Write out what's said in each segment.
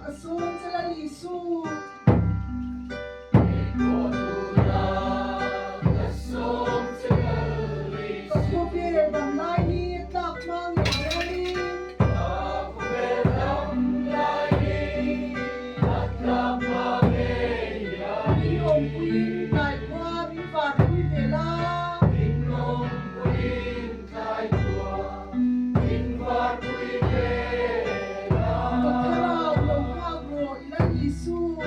kasun sila lisu. Kapupir damlay ni takmang yari. Inom queen kay kwa mi farui vela. Kakarao lo magro ilang lisu.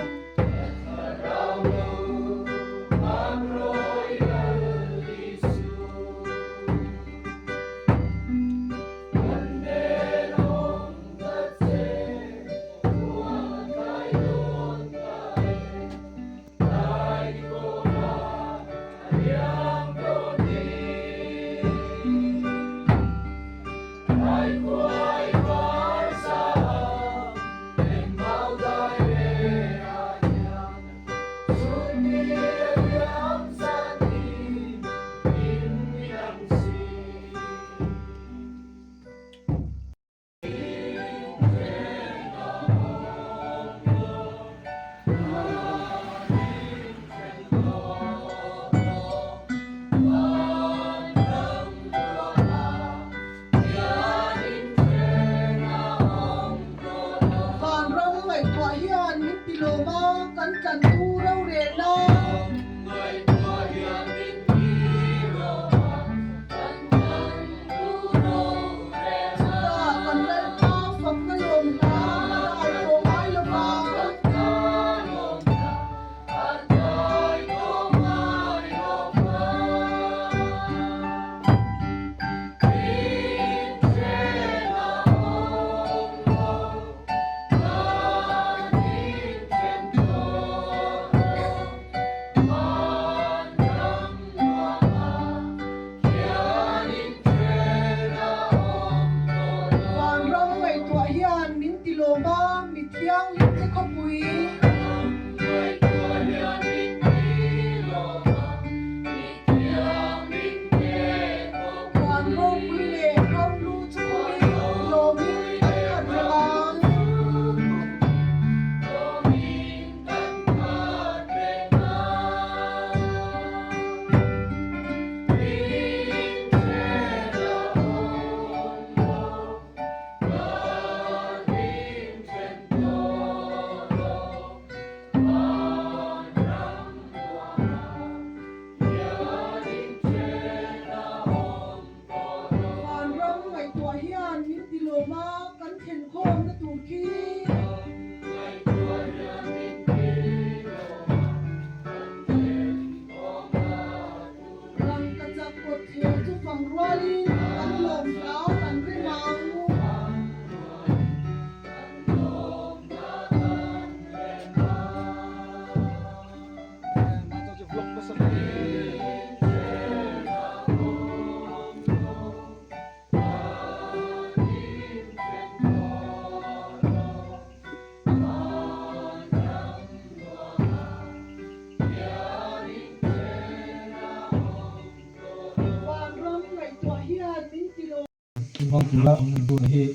Bang pula untuk he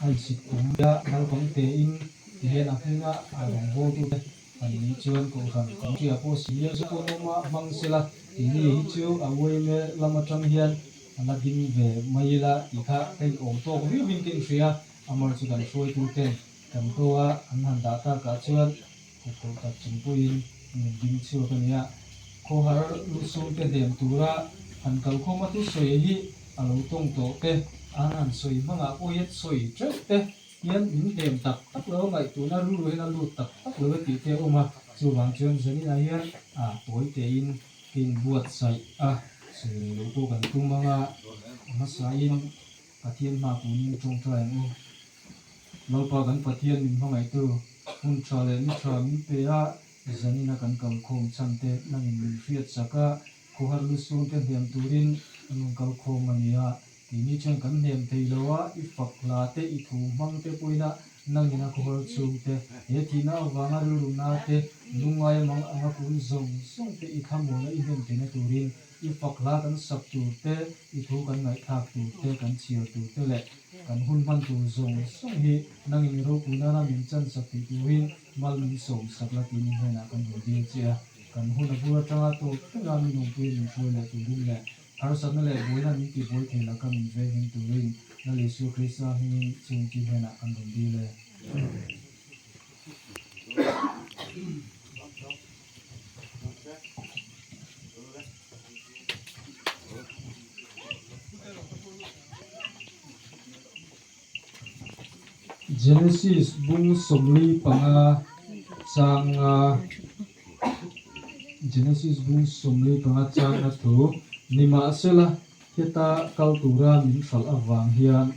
aisip kumya nal kong te in he na hinga ang ho tu te ani chuan ko kan kong chia po sia su ko ma bang sila ini hichu awoi me lama tram hian ana ding ve maila ikha kai om to ko vin king sia amar chu kan soi tu te kan to a an han da ta ka chuan ko ko ta chung puin ding chu kan ya ko har lu su te dem tura an kal ko ma tu soi hi alo tong to te an soi manga poet soi trete yan in dem tak tak lo ngai tu na ru na lu tak tak lo ti te oma chu wang chuan zani na hian a toi te in kin buat sai a se lo ko kan tu manga ma sai in pathian ma ku ni chong trai ni lo pa kan pathian min mangai tu hun tra le ni tra min pe a zani na kan kal khom chan te na min riat saka ko har lu sun te dem turin an kal khom ania ini chen kan nem thei lowa I fak la te I thu mang te puina nang ina ko hol chu te he thina wanga ru na te lungai mang anga kun zong zong te I khamo na I nem te na turin i fakla kan sak tu te i thu kan ngai thak tu te kan chiar tu te le kan hun man tu zong song hi nangin ro puna na min chan sak ti tu hin mal min som sakla ti ni hena kan ro di chia kan hun abura tanga to tanga min ong pu min phu le tu rin le har san le boina min ti bol thela kan min ve hin tu rin na le su krista hin chung ti hena kan ro di le Genesis bung somli panga changa Genesis bung somli panga changa tu nima sela heta kaltura min fal awang hian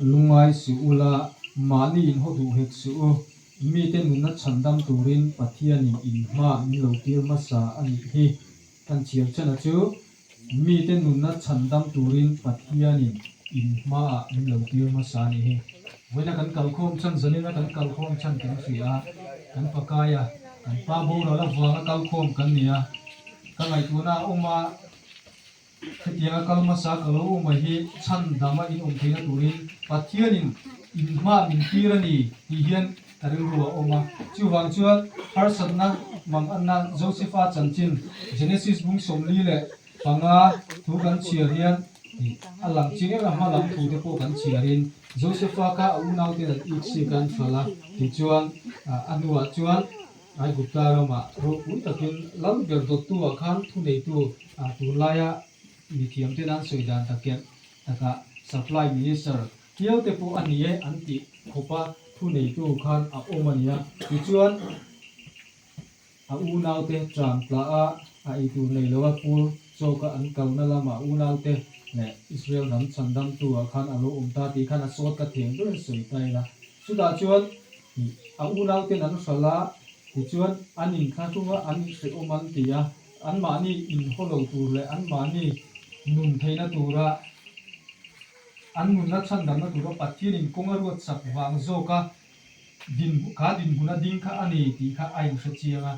lungai si ula mani in hodu hek su mi te nunna chandam turin pathian in ma min lo tir ma sa ani hi kan chiam chana chu mi te nunna chandam turin pathian in ma min lo tir ma sa ni hi wena kan kal khom chan zanina kan kal khom chan kan ria kan pakaya kan pa bo la wanga kal khom kan nia ka ngai tuna oma khatiya kalma sa kalo oma hi chan dama in om thina turin pathian in ma min tirani hi hian tarin ruwa oma chuwang chuan har satna mang anna josepha chanchin Genesis bung somli le panga thu kan chiar hian alang chinge la malam thu te po kan chiarin Josepha ka unau te an ich kan fala ti chuan anua chuan ai gupta rama ro pun takin lam ber dot tu khan thu nei tu tu laya mi thiam te dan soidan taken taka supply minister kiau te po anie anti khopa thu nei tu khan a omania ti chuan a unau te tram tla a i tu nei lowa pur choka an kalna lama unau te le Israel ram chandam tu khan alo umta ti khan a sot ka theng dur soi tai la suda chuan a unau te nan sala ti chuan anin kha tuwa an se oman tia an mani in holo tur le an mani nun theina tura an nun na chandam na tura pathian in konga ruat sak wang zoka din buna ding kha ani ti kha ai sa chianga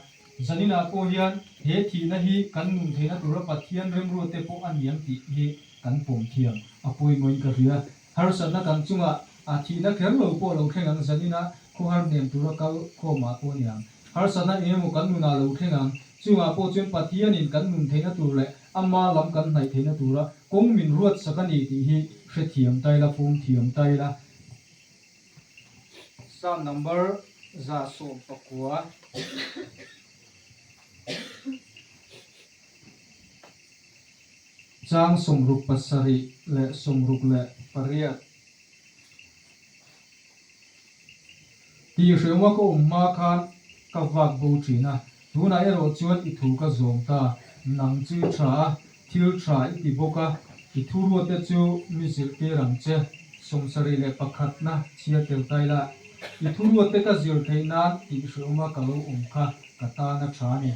zanina ko hian he thi na hi kan nun theina tura pathian rem ru te po an yang ti hi kan pom thiam apoi moi ka ria har san na kan chunga a thi na kher lo po lo khengang zanina ko har nem tura kal ko ma po niam har san na emo kan nuna lo khengang chunga po chen pathian in kan nun theina tur le amma lam kan nai theina tura kong min ruat sakani ti hi hre thiam tai la pom thiam tai la Psalm number za som pakua Chang somruk pasari le somruk le pariat ti shema ko umma khan ka wak bo thina tuna ero chuan I thu ka zom ta nang chi tha thil tha I ti boka I thu ro te chu misil ke rang che somsari le pakhat na chia tel tai la I thu ro te ka zir theina ti shema ka lo kha ka ta na tha ni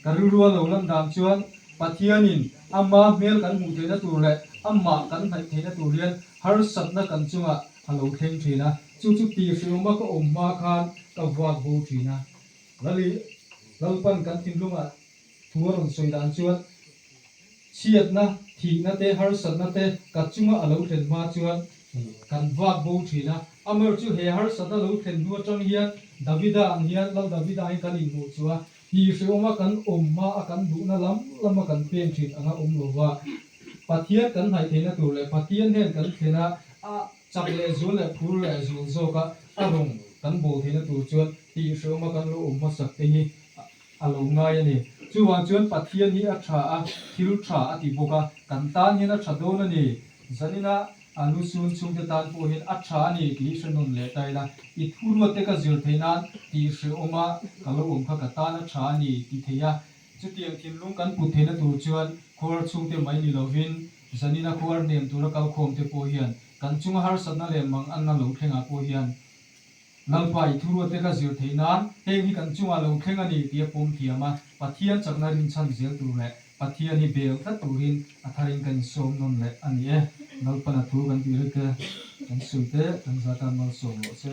ka ru ro lo lam dam chuan pathianin amma mel kan mu theina tur le amma kan nai theina tur rian har satna kan chunga halo thleng thina chu ti shema ka umma khan ka wak bo thina lali lalpan kan tinlunga thuaron soidan chuan chiatna thina te har satna te ka chunga alo thlen ma chuan kan wak bo thina amar chu he har satna lo thlen nu atang hian davida ang hian lal davida ai kan in mu chuwa hi shoma kan omma akan du na lama kan pen thit anga lova pathian kan hai theina tur le pathian hen kan thena a chakle zul le phur le zul zoka arong kan bol theina tur chuan hi shoma kan lo omma sak te hi alo ngai ani chuwan chuan pathian hi a tha a thil tha a ti boka kan tan hian a tha don ani zanina alu sun chung te tan po hin a tha ani ti hrenon le tai la I thu ro te ka zir theina ti hre oma kalo kha ka ta na tha ani ti theya chu tiang thin lung kan pu theina tur chuan khor chung te mai ni lovin zanina khor nem tura kal khom te po hian kan chunga har satna le mang an na lo thenga po hian lalpai thu ro te ka zir theina heng hi kan chunga lo theng ani ti pom thiama pathian chakna rin chan zel tur le pathian hi bel ta turin atharin kan som non le ani e lalpana thu kan ti re ka kan suite kan zatan mal som lo che